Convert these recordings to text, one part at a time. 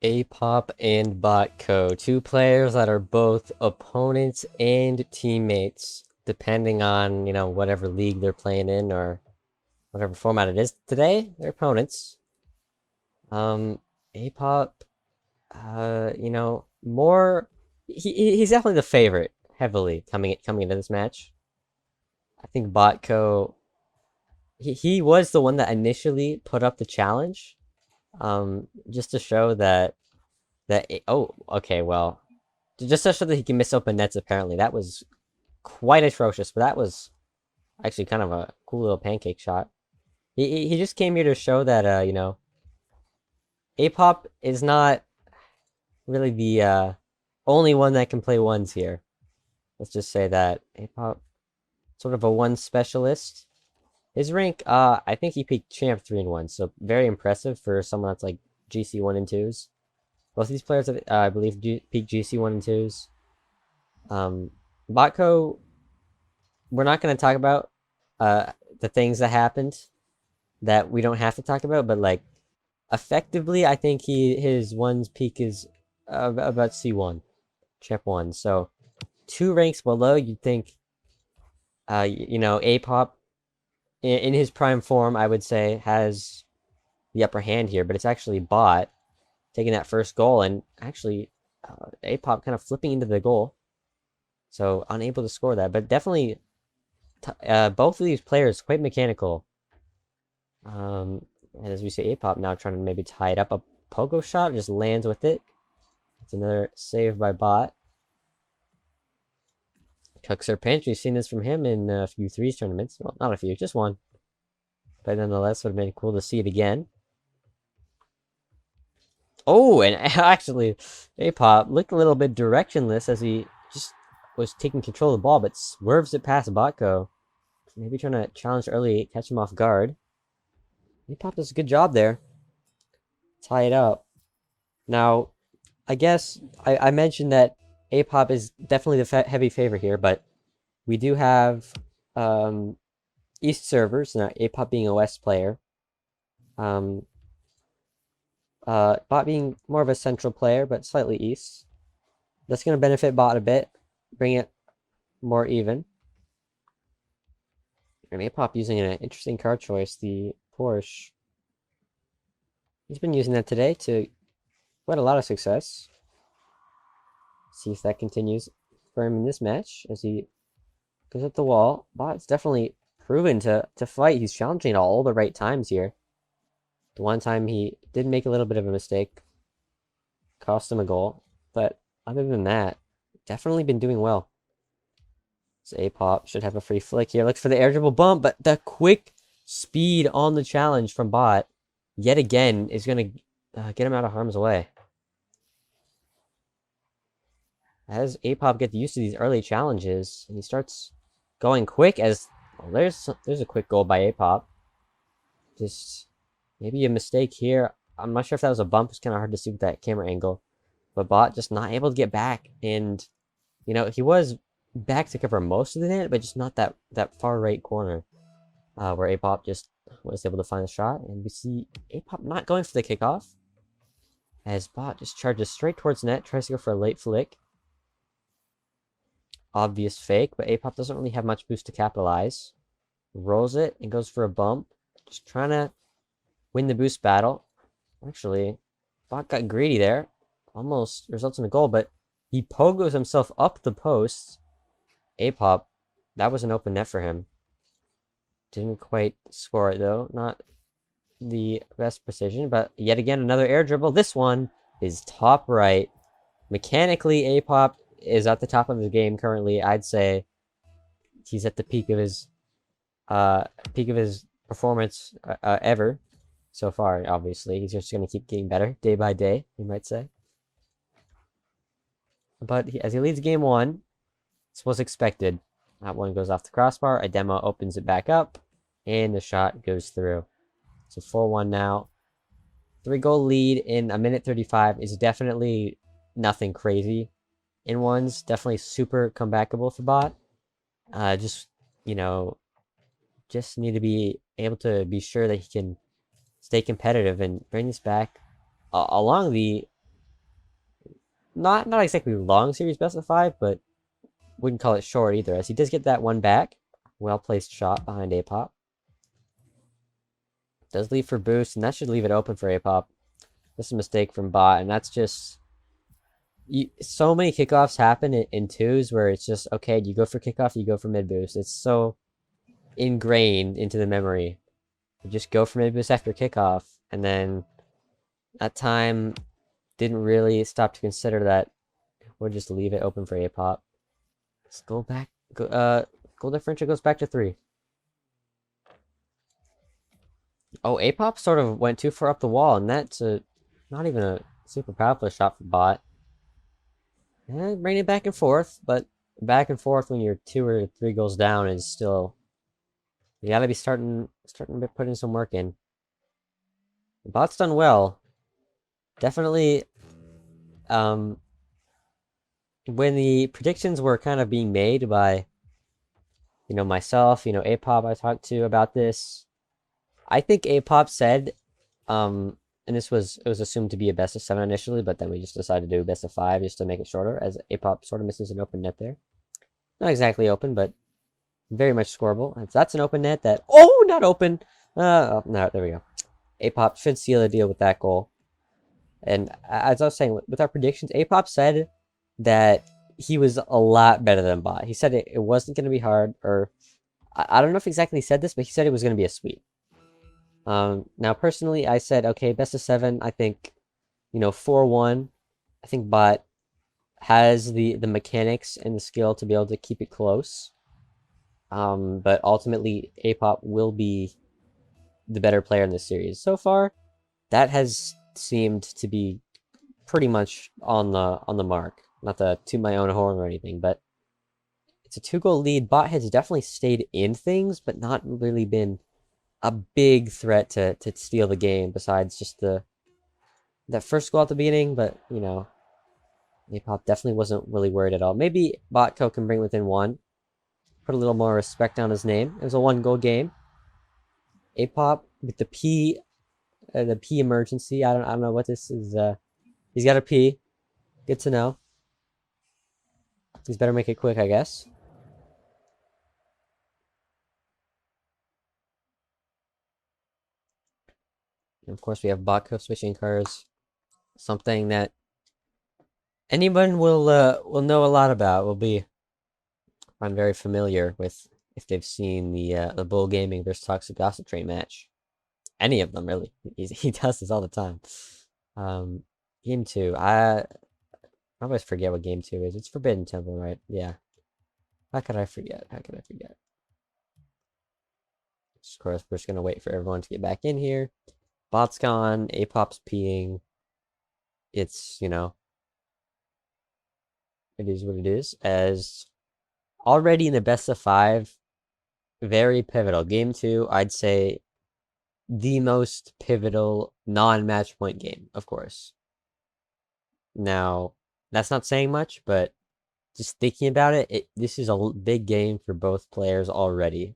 Apop and Botco, two players that are both opponents and teammates, depending on, whatever league they're playing in or whatever format it is. Today, they're opponents. Apop, more he's definitely the favorite heavily coming into this match. I think Botco he was the one that initially put up the challenge, just to show oh, okay, well, just to show that he can miss open nets. Apparently, that was quite atrocious, but that was actually kind of a cool little pancake shot. He just came here to show that Apop is not really the only one that can play ones here. Let's just say that Apop sort of a one specialist. His rank, I think he peaked champ 3 and 1, so very impressive for someone that's like GC 1 and 2s. Both these players, I believe, peaked GC 1 and 2s. Botco, we're not going to talk about the things that happened that we don't have to talk about, but like effectively, I think his one's peak is about C1, champ 1. So 2 ranks below, you'd think, Apop in his prime form, I would say, has the upper hand here, but it's actually Bot taking that first goal and actually Apop kind of flipping into the goal. So unable to score that, but definitely both of these players quite mechanical. And as we say, Apop now trying to maybe tie it up. A pogo shot just lands with it. It's another save by Bot. Cooks our pinch. We've seen this from him in a few threes tournaments. Well, not a few, just one. But nonetheless, would have been cool to see it again. Oh, and actually, Apop looked a little bit directionless as he just was taking control of the ball, but swerves it past Botco. Maybe trying to challenge early, catch him off guard. Apop does a good job there. Tie it up. Now, I guess I mentioned that Apop is definitely the heavy favorite here, but we do have East servers, now Apop being a West player. Bot being more of a central player, but slightly East. That's going to benefit Bot a bit, bring it more even. And Apop using an interesting card choice, the Porsche. He's been using that today to quite a lot of success. See if that continues for him in this match as he goes at the wall. Bot's definitely proven to fight. He's challenging at all the right times here. The one time he did make a little bit of a mistake, cost him a goal, but other than that, definitely been doing well. So Apop should have a free flick here. Looks for the air dribble bump, but the quick speed on the challenge from Bot, yet again, is going to get him out of harm's way. As Apop gets used to these early challenges, and he starts going quick as... Oh, there's a quick goal by Apop. Just maybe a mistake here. I'm not sure if that was a bump. It's kind of hard to see with that camera angle. But Bot just not able to get back. And, he was back to cover most of the net, but just not that far right corner where Apop just was able to find the shot. And we see Apop not going for the kickoff as Bot just charges straight towards net, tries to go for a late flick. Obvious fake, but Apop doesn't really have much boost to capitalize. Rolls it and goes for a bump. Just trying to win the boost battle. Actually, Bot got greedy there. Almost results in a goal, but he pogos himself up the post. Apop, that was an open net for him. Didn't quite score it though. Not the best precision, but yet again another air dribble. This one is top right. Mechanically, Apop is at the top of his game currently. I'd say he's at the peak of his performance ever so far. Obviously, he's just going to keep getting better day by day, you might say. But as he leads game 1, this was expected. That one goes off the crossbar. Adema opens it back up, and the shot goes through. So 4-1 now. 3-goal lead in a minute 35 is definitely nothing crazy in ones. Definitely super comebackable for Bot. Just need to be able to be sure that he can stay competitive and bring this back along the not exactly long series best of 5, but wouldn't call it short either, as he does get that one back. Well placed shot behind Apop. Does leave for boost, and that should leave it open for Apop. That's a mistake from Bot, and that's just so many kickoffs happen in twos where it's just okay. You go for kickoff, you go for mid boost. It's so ingrained into the memory. You just go for mid boost after kickoff, and then that time didn't really stop to consider that. We'll just leave it open for Apop. Let's go back. Goal differential goes back to 3. Oh, Apop sort of went too far up the wall, and that's not even a super powerful shot for Bot. And bring it back and forth, but back and forth when you're 2 or 3 goals down is still, you gotta be starting to put in some work in. Bot's done well. Definitely, when the predictions were kind of being made by, myself, Apop I talked to about this. I think Apop said, and it was assumed to be a best of 7 initially, but then we just decided to do best of 5 just to make it shorter, as Apop sort of misses an open net there. Not exactly open, but very much scoreable. That's an open net that, oh, not open. Oh, no, there we go. Apop should seal the deal with that goal. And as I was saying, with our predictions, Apop said that he was a lot better than Bot. He said it wasn't going to be hard, or I don't know if exactly he said this, but he said it was going to be a sweep. Now, personally, I said, okay, best of 7, I think, 4-1. I think Bot has the mechanics and the skill to be able to keep it close. But ultimately, Apop will be the better player in this series. So far, that has seemed to be pretty much on the mark. Not to toot my own horn or anything, but it's a 2-goal lead. Bot has definitely stayed in things, but not really been a big threat to steal the game, besides just that first goal at the beginning. But, Apop definitely wasn't really worried at all. Maybe Botco can bring within 1. Put a little more respect on his name. It was a 1-goal game. Apop with the P emergency. I don't know what this is. He's got a P. Good to know. He's better make it quick, I guess. And of course, we have Botco switching cars. Something that anyone will know a lot about. I'm very familiar with if they've seen the Bull Gaming versus Toxic Gossip Train match. Any of them, really. He does this all the time. Game 2. I always forget what game 2 is. It's Forbidden Temple, right? Yeah. How could I forget? Of course, we're just gonna wait for everyone to get back in here. Bot's gone. Apop's peeing. It's, it is what it is. As already in the best of 5, very pivotal. Game 2, I'd say the most pivotal non-match point game, of course. Now, that's not saying much, but just thinking about it, this is a big game for both players already.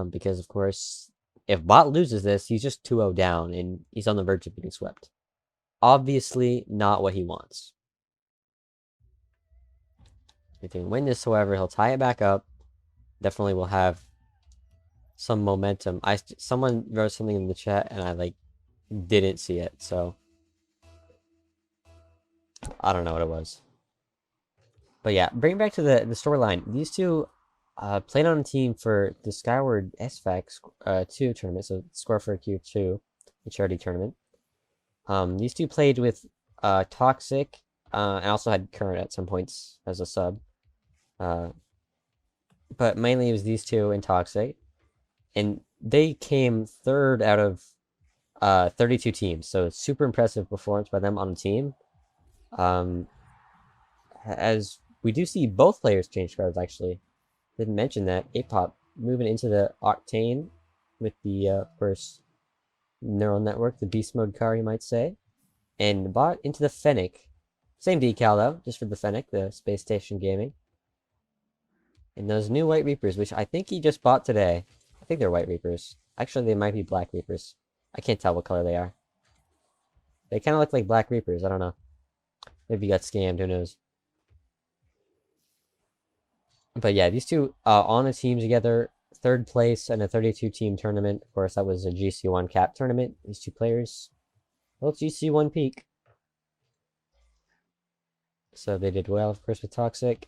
Because, of course, if Bot loses this, he's just 2-0 down, and he's on the verge of getting swept. Obviously, not what he wants. If he can win this, however, he'll tie it back up. Definitely will have some momentum. Someone wrote something in the chat, and I, didn't see it, so I don't know what it was. But yeah, bring back to the storyline. These two played on a team for the Skyward SFAC 2 tournament, so Score for Q2, the charity tournament. These two played with Toxic, and also had Current at some points as a sub. But mainly it was these two and Toxic. And they came 3rd out of 32 teams, so super impressive performance by them on the team. As we do see both players change cards, actually. Didn't mention that. Apop moving into the Octane with the, of course, neural network, the beast mode car, you might say. And Bot into the Fennec. Same decal, though, just for the Fennec, the Space Station Gaming. And those new White Reapers, which I think he just bought today. I think they're White Reapers. Actually, they might be Black Reapers. I can't tell what color they are. They kind of look like Black Reapers, I don't know. Maybe he got scammed, who knows. But yeah, these two on a team together, third place in a 32-team tournament. Of course, that was a GC1 cap tournament. These two players, well, GC1 peak. So they did well, of course, with Toxic.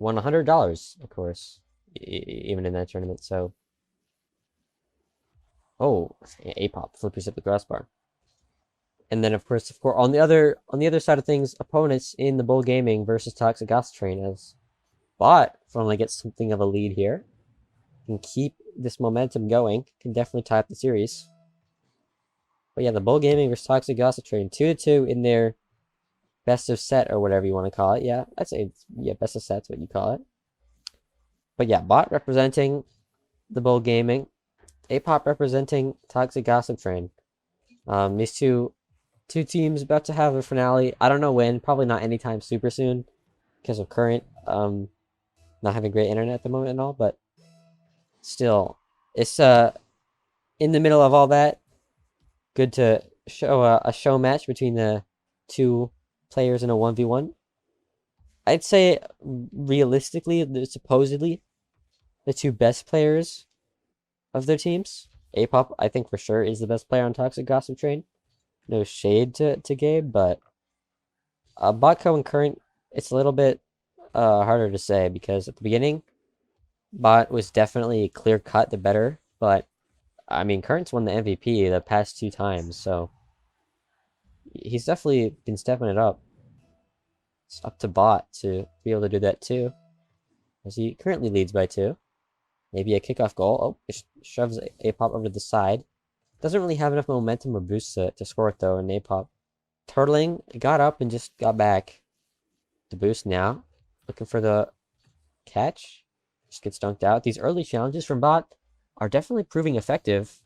Won $100, of course, even in that tournament. So, oh, Apop flip reset the crossbar. And then, of course, on the other side of things, opponents in the Bull Gaming versus Toxic Gossip Train, as Bot finally gets something of a lead here, can keep this momentum going, can definitely tie up the series. But yeah, the Bull Gaming versus Toxic Gossip Train, 2-2 in their best of set or whatever you want to call it. Yeah, I'd say yeah, best of set's what you call it. But yeah, Bot representing the Bull Gaming, Apop representing Toxic Gossip Train. These two teams about to have a finale. I don't know when, probably not anytime super soon because of current not having great internet at the moment and all, but still, it's in the middle of all that. Good to show a show match between the two players in a 1v1. I'd say realistically, supposedly, the two best players of their teams. Apop, I think for sure, is the best player on Toxic Gossip Train. No shade to Gabe, but Botco and Current, it's a little bit harder to say because at the beginning, Bot was definitely clear cut the better, but I mean, Current's won the MVP the past 2 times, so he's definitely been stepping it up. It's up to Bot to be able to do that too, as he currently leads by 2. Maybe a kickoff goal. Oh, it shoves Apop over to the side. Doesn't really have enough momentum or boost to score it though, and Apop turtling, got up and just got back. The boost now. Looking for the catch. Just gets dunked out. These early challenges from Bot are definitely proving effective.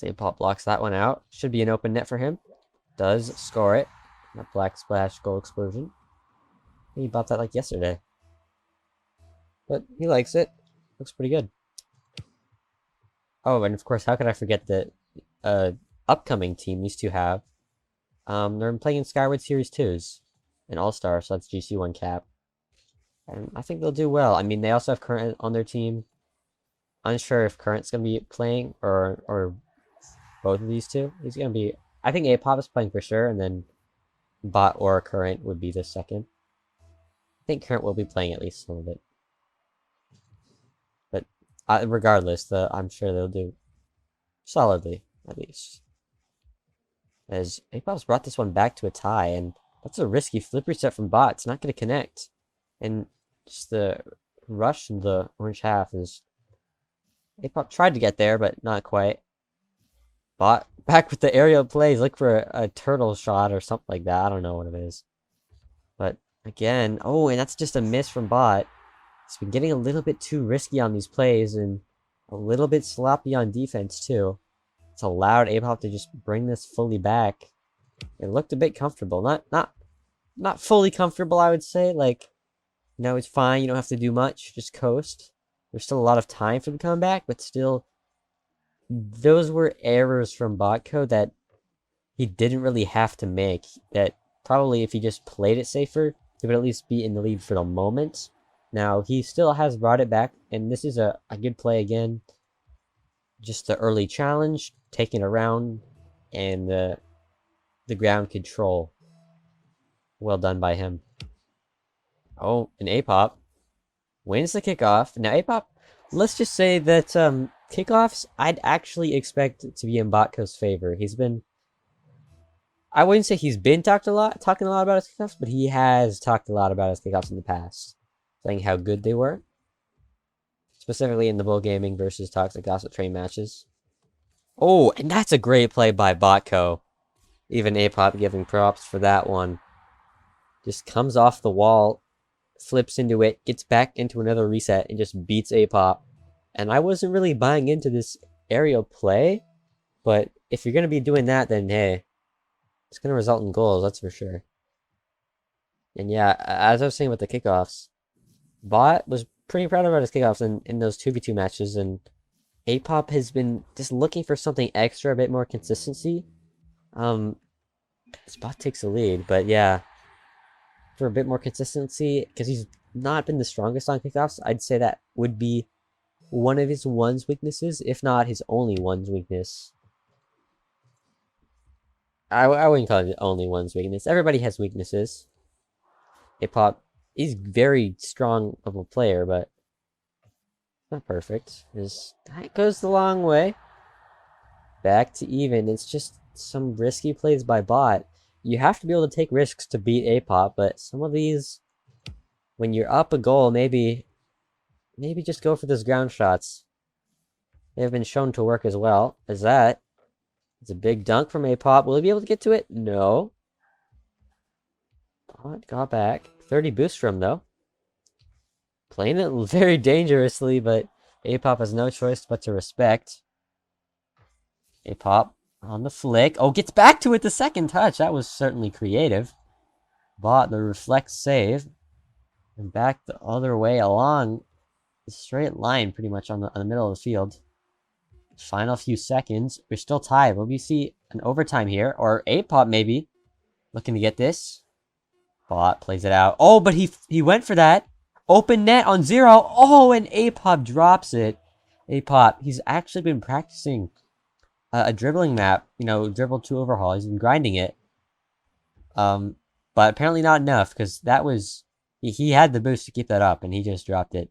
Apop blocks that one out. Should be an open net for him. Does score it. That black splash goal explosion. He bought that like yesterday. But he likes it. Looks pretty good. Oh, and of course, how could I forget the upcoming team these two have? They're playing in Skyward Series 2s. An All-Star, so that's GC1 cap. And I think they'll do well. I mean, they also have Current on their team. Unsure if Current's going to be playing or both of these two. He's going to be... I think Apop is playing for sure, and then Bot or Current would be the second. I think Current will be playing at least a little bit. But regardless, I'm sure they'll do solidly, at least. As Apop's brought this one back to a tie, and that's a risky flip reset from Bot. It's not going to connect. And just the rush in the orange half is... Apop tried to get there, but not quite. Bot back with the aerial plays. Look for a turtle shot or something like that. I don't know what it is. But again, oh, and that's just a miss from Bot. He's been getting a little bit too risky on these plays and a little bit sloppy on defense too. It's allowed Apop to just bring this fully back. It looked a bit comfortable. Not fully comfortable, I would say. Like, no, it's fine. You don't have to do much. Just coast. There's still a lot of time for the comeback, but still, those were errors from Botco that he didn't really have to make. That probably if he just played it safer, he would at least be in the lead for the moment. Now, he still has brought it back, and this is a good play again. Just the early challenge, taking around, and the ground control. Well done by him. Oh, and Apop wins the kickoff. Now, Apop, let's just say that kickoffs, I'd actually expect to be in Botco's favor. He's been... I wouldn't say he's been talking a lot about his kickoffs, but he has talked a lot about his kickoffs in the past. Saying how good they were. Specifically in the Bull Gaming versus Toxic Gossip Train matches. Oh, and that's a great play by Botco. Even Apop giving props for that one. Just comes off the wall, flips into it, gets back into another reset, and just beats Apop. And I wasn't really buying into this aerial play, but if you're going to be doing that, then hey, it's going to result in goals, that's for sure. And yeah, as I was saying with the kickoffs, Bot was pretty proud about his kickoffs in those 2v2 matches, and Apop has been just looking for something extra, a bit more consistency. Spot takes the lead, but yeah, for a bit more consistency, because he's not been the strongest on kickoffs, I'd say that would be one of his one's weaknesses, if not his only one's weakness. I wouldn't call it the only one's weakness. Everybody has weaknesses. Apop is very strong of a player, but not perfect. That goes the long way. Back to even. It's just some risky plays by bot. You have to be able to take risks to beat Apop, but some of these, when you're up a goal, maybe just go for those ground shots. They have been shown to work as well as that. It's a big dunk from Apop. Will he be able to get to it? No. Bot got back. 30 boost from though. Playing it very dangerously, but Apop has no choice but to respect. Apop on the flick. Oh, gets back to it the second touch. That was certainly creative. Bot the reflect save. And back the other way along the straight line, pretty much on the middle of the field. Final few seconds. We're still tied. Will we see an overtime here? Or Apop maybe looking to get this. Bot plays it out. Oh, but he went for that. Open net on 0. Oh, and Apop drops it. Apop, he's actually been practicing a dribbling map. You know, dribble to overhaul. He's been grinding it. But apparently not enough, because that was... He had the boost to keep that up, and he just dropped it.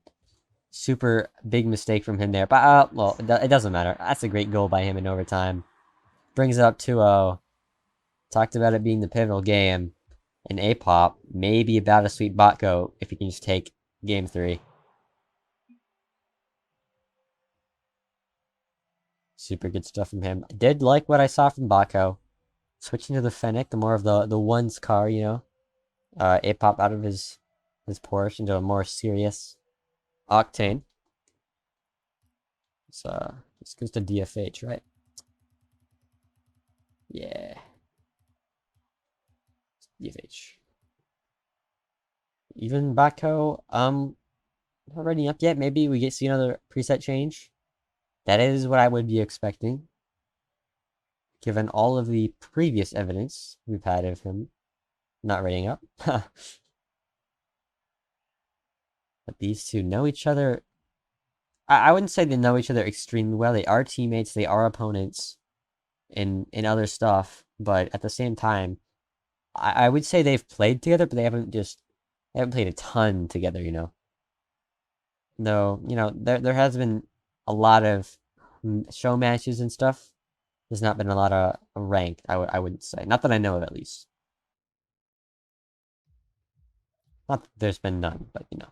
Super big mistake from him there. But, well, it doesn't matter. That's a great goal by him in overtime. Brings it up 2-0. Talked about it being the pivotal game. And Apop may be about to sweep Botco if he can just take game 3. Super good stuff from him. I did like what I saw from Botco. Switching to the Fennec, the more of the ones car, you know. Apop out of his Porsche into a more serious Octane. So this goes to DFH, right? Yeah. DFH. Even Botco, not ready up yet. Maybe we see another preset change. That is what I would be expecting, given all of the previous evidence we've had of him not rating up. But these two know each other. I wouldn't say they know each other extremely well. They are teammates. They are opponents in other stuff. But at the same time, I would say they've played together, but they haven't played a ton together, you know. Though, you know, there has been a lot of show matches and stuff. There's not been a lot of ranked, I wouldn't say. Not that I know of, at least. Not that there's been none, but, you know.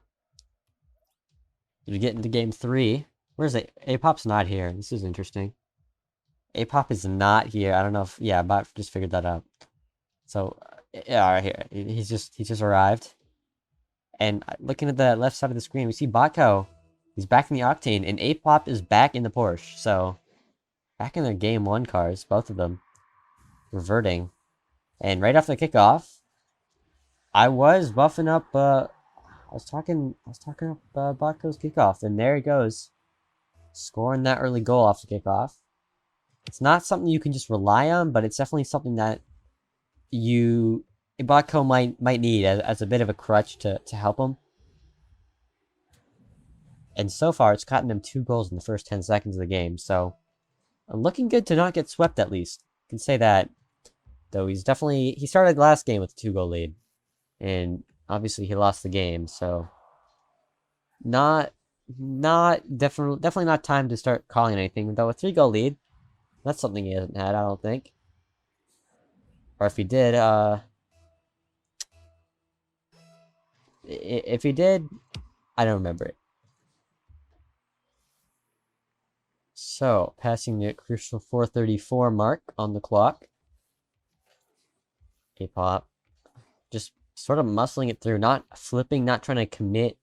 We get into game 3. Where's it? Apop's not here. This is interesting. Apop is not here. I don't know if... Yeah, Bot just figured that out. So, yeah, right here. He's just arrived. And looking at the left side of the screen, we see Botco. He's back in the Octane, and Apop is back in the Porsche. So, back in their game 1 cars, both of them. Reverting. And right after the kickoff, I was buffing up, I was talking up Botco's kickoff, and there he goes. Scoring that early goal off the kickoff. It's not something you can just rely on, but it's definitely something that Botco might need as a bit of a crutch to help him. And so far, it's gotten him 2 goals in the first 10 seconds of the game, so looking good to not get swept at least. I can say that. Though he started last game with a 2-goal lead. And obviously he lost the game, so definitely not time to start calling anything. Though a 3-goal lead, that's something he hasn't had, I don't think. Or if he did, if he did, I don't remember it. So, passing the crucial 4:34 mark on the clock. Apop just sort of muscling it through, not flipping, not trying to commit.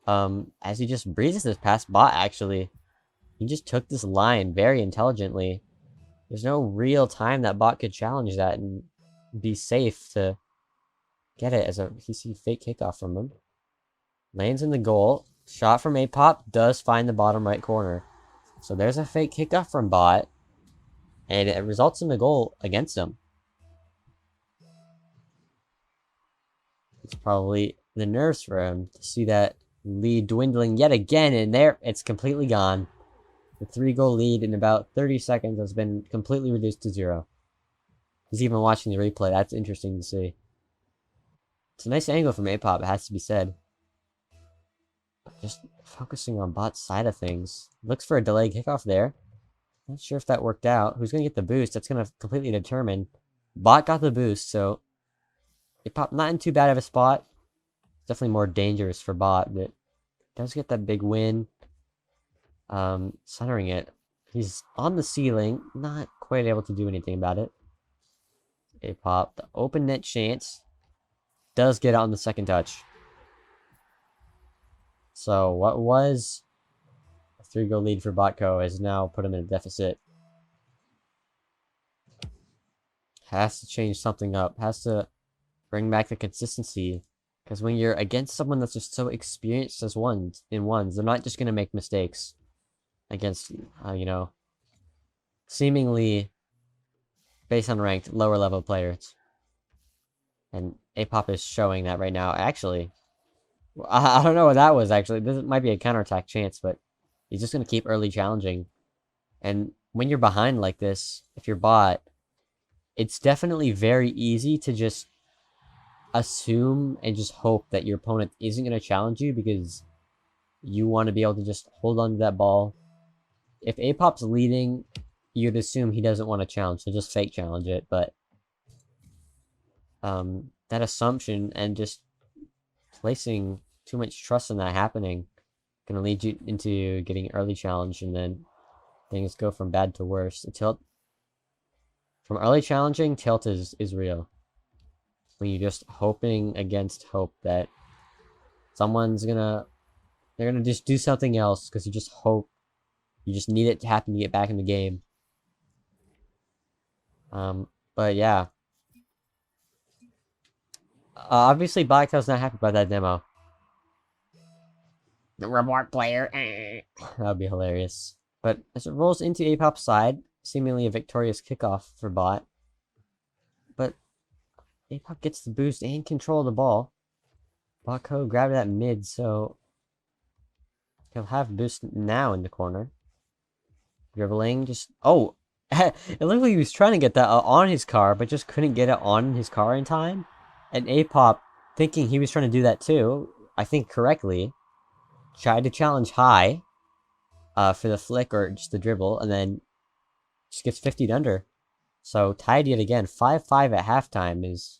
As he just breezes this past Bot, actually. He just took this line very intelligently. There's no real time that Bot could challenge that and be safe to get it as he see fake kickoff from him. Lands in the goal. Shot from Apop does find the bottom right corner. So there's a fake kickoff from Bot. And it results in a goal against him. It's probably the nerves for him to see that lead dwindling yet again, and there, it's completely gone. The 3-goal lead in about 30 seconds has been completely reduced to 0. He's even watching the replay. That's interesting to see. It's a nice angle from Apop, it has to be said. Just focusing on Bot's side of things. Looks for a delayed kickoff there. Not sure if that worked out. Who's going to get the boost? That's going to completely determine. Bot got the boost, so Apop not in too bad of a spot. Definitely more dangerous for Bot, but does get that big win. Centering it. He's on the ceiling, not quite able to do anything about it. Apop, the open net chance, does get out on the second touch. So what was a 3-goal lead for Botco has now put him in a deficit. Has to change something up. Has to bring back the consistency. Because when you're against someone that's just so experienced as ones, they're not just going to make mistakes against, seemingly, based on ranked, lower level players. And Apop is showing that right now. Actually, I don't know what that was, actually. This might be a counterattack chance, but he's just going to keep early challenging. And when you're behind like this, if you're Bot, it's definitely very easy to just assume and just hope that your opponent isn't going to challenge you because you want to be able to just hold on to that ball. If Apop's leading, you'd assume he doesn't want to challenge, so just fake challenge it, but that assumption and just placing too much trust in that happening going to lead you into getting early challenge, and then things go from bad to worse. The tilt from early challenging, tilt is real. When you're just hoping against hope that they're gonna just do something else because you just hope, you just need it to happen to get back in the game. But yeah. Obviously, Botco's not happy about that demo. The reward player. That would be hilarious. But as it rolls into Apop's side, seemingly a victorious kickoff for Bot. But Apop gets the boost and control of the ball. Botco grabbed that mid, so he'll have boost now in the corner. Dribbling, just... Oh! It looked like he was trying to get that on his car, but just couldn't get it on his car in time. And Apop, thinking he was trying to do that too, I think correctly, tried to challenge high for the flick or just the dribble, and then just gets 50'd under. So tied yet again. 5-5 at halftime is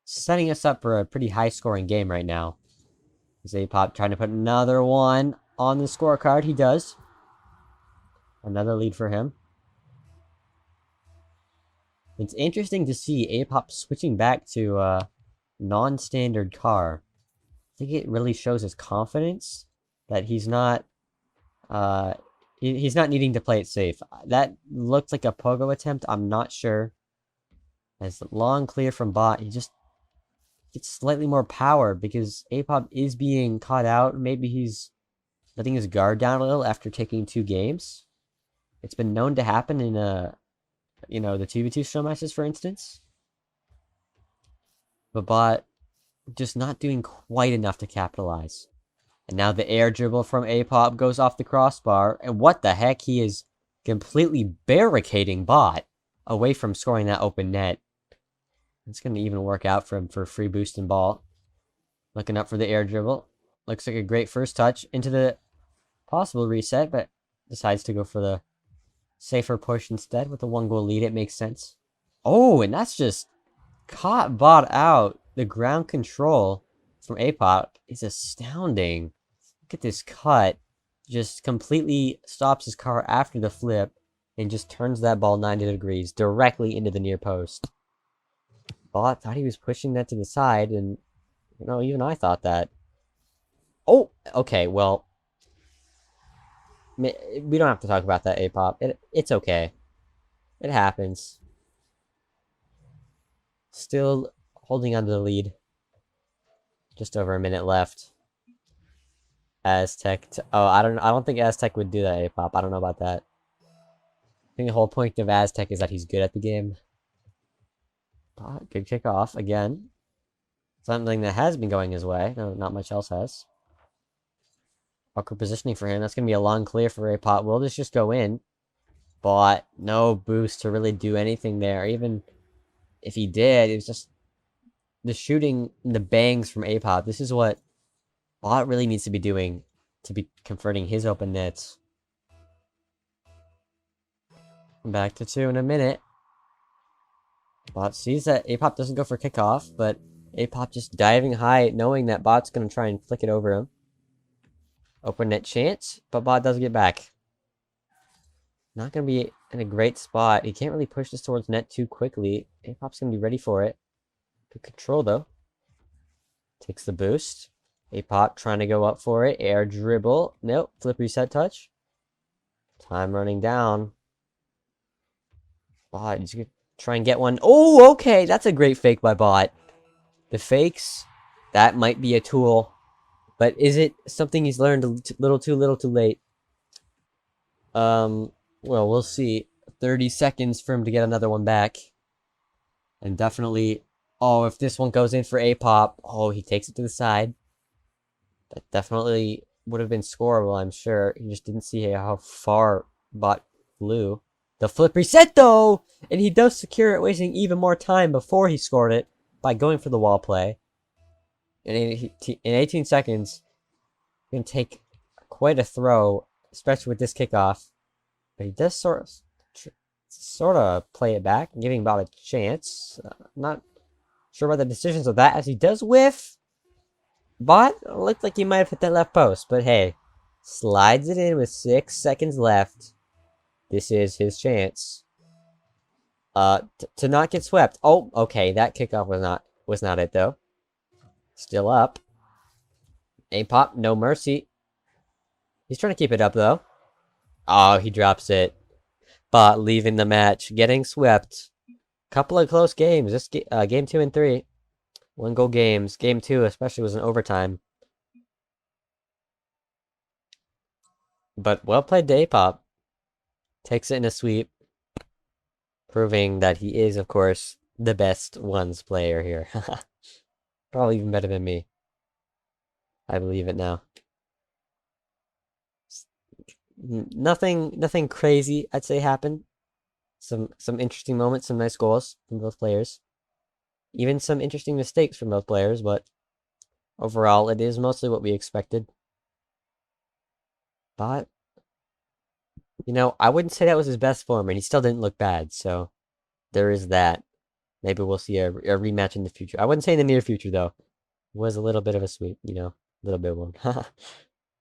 setting us up for a pretty high-scoring game right now. Is Apop trying to put another one on the scorecard? He does. Another lead for him. It's interesting to see Apop switching back to a non-standard car. I think it really shows his confidence that he's not needing to play it safe. That looked like a pogo attempt. I'm not sure. As long clear from Bot, he just gets slightly more power because Apop is being caught out. Maybe he's letting his guard down a little after taking 2 games. It's been known to happen in the 2v2 show matches, for instance. But Bot just not doing quite enough to capitalize. And now the air dribble from Apop goes off the crossbar. And what the heck? He is completely barricading Bot away from scoring that open net. It's going to even work out for him for free boost and ball. Looking up for the air dribble. Looks like a great first touch into the possible reset, but decides to go for the safer push instead with a 1-goal lead. It makes sense. Oh, and that's just caught Bot out. The ground control from Apop is astounding. Look at this cut. Just completely stops his car after the flip and just turns that ball 90 degrees directly into the near post. Bot thought he was pushing that to the side, and even I thought that. Oh, okay, well, we don't have to talk about that, Apop. It's okay. It happens. Still holding on to the lead. Just over a minute left. Aztec. I don't think Aztec would do that, Apop. I don't know about that. I think the whole point of Aztec is that he's good at the game. Good kickoff again. Something that has been going his way. No, not much else has. Awkward positioning for him. That's going to be a long clear for Apop. Will this just go in? But no boost to really do anything there. Even if he did, it was just the shooting, the bangs from Apop. This is what Bot really needs to be doing to be converting his open nets. Back to 2 in a minute. Bot sees that Apop doesn't go for kickoff, but Apop just diving high, knowing that Bot's going to try and flick it over him. Open net chance, but Bot does get back. Not going to be in a great spot. He can't really push this towards net too quickly. Apop's going to be ready for it. Good control, though. Takes the boost. Apop trying to go up for it. Air dribble. Nope. Flip reset touch. Time running down. Bot, he's going to try and get one. Oh, okay. That's a great fake by Bot. The fakes, that might be a tool. But is it something he's learned a little too late? Well, we'll see. 30 seconds for him to get another one back. And definitely, oh, if this one goes in for Apop, oh, he takes it to the side. That definitely would have been scoreable, I'm sure. He just didn't see how far Bot flew. The flip reset, though! And he does secure it, wasting even more time before he scored it by going for the wall play. In 18 seconds, he can take quite a throw, especially with this kickoff. But he does sort of play it back, giving Bot a chance. Not sure about the decisions of that, as he does whiff. Bot looked like he might have hit that left post, but hey, slides it in with 6 seconds left. This is his chance. To not get swept. Oh, okay, that kickoff was not it though. Still up. Apop, no mercy. He's trying to keep it up though. Oh, he drops it. Bot leaving the match, getting swept. Couple of close games. This game 2 and 3. 1-goal games. Game 2 especially was in overtime. But well played to Apop. Takes it in a sweep. Proving that he is, of course, the best ones player here. Probably even better than me. I believe it now. Nothing crazy, I'd say, happened. Some interesting moments, some nice goals from both players. Even some interesting mistakes from both players, but overall, it is mostly what we expected. But, you know, I wouldn't say that was his best form, and he still didn't look bad, so there is that. Maybe we'll see a rematch in the future. I wouldn't say in the near future, though. It was a little bit of a sweep, you know, a little bit one.